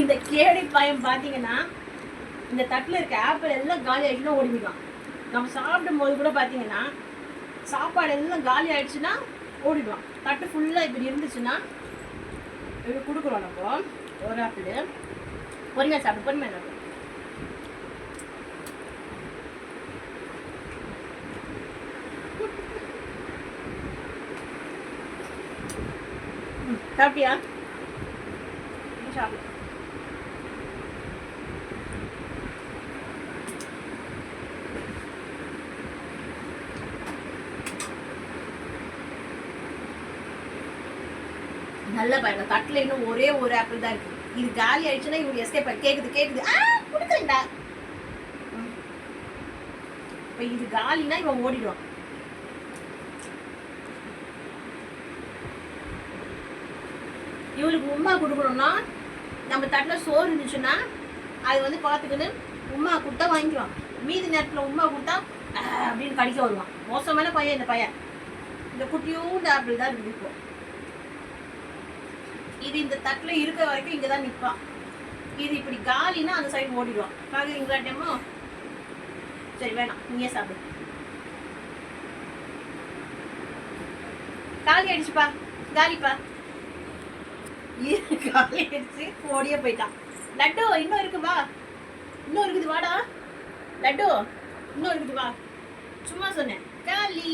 இந்த கேடி பையன் பார்த்தீங்கன்னா இந்த தட்டில் இருக்க ஆப்பிள் எல்லாம் காலி ஆகிடுச்சுன்னா ஓடிவிடுவான். நம்ம சாப்பிடும் போது கூட பார்த்தீங்கன்னா சாப்பாடு எல்லாம் காலி ஆகிடுச்சுன்னா ஓடிடுவான். தட்டு ஃபுல்லாக இப்படி இருந்துச்சுன்னா இப்படி கொடுக்குறோம். நம்ம ஒரு ஆப்பிள் பொறுமையாக சாப்பிடு, பொறுமையாக சாப்பிடு. சாப்பிட்டியா? சாப்பிடு. நல்ல பையன். தட்டில் இன்னும் ஒரே ஒரு ஆப்பிள் தான் இருக்கு. இது காலி ஆயிடுச்சுன்னா இவங்க எஸ்கேப் கேக்குது. கொடுக்குறேன்டா. இப்போ இது காலினா இவன் ஓடிடுவான். இவளுக்கு உமா கொடுக்கணும்னா நம்ம தட்டில் சோறு இருந்துச்சுன்னா அது வந்து பார்த்துக்கின்னு உமா கொடுத்தா வாங்கிக்குவான். மீதி நேரத்தில் உமா கொடுத்தா அப்படின்னு கடிக்க வருவான். மோசமான பையன் இந்த பையன். இந்த குட்டியூண்டு ஆப்பிள் தான் இருக்குது. இப்போ இது இந்த தட்டில் இருக்க வரைக்கும் இங்கே தான் நிற்பான். இது இப்படி காலினா அந்த சைடு ஓடிடுவான். பார்க்குறீங்களா டைமோ? சரி வேணாம், நீயே சாப்பிடு. காலி ஆயிடுச்சுப்பா, காலிப்பா. காலி ஆயிடுச்சு, ஓடியே போயிட்டான். லட்டு இன்னும் இருக்கு, வா. இன்னும் இருக்குது, வாடா. லட்டு இன்னும் இருக்குது, வா. சும்மா சொன்னேன். காலி.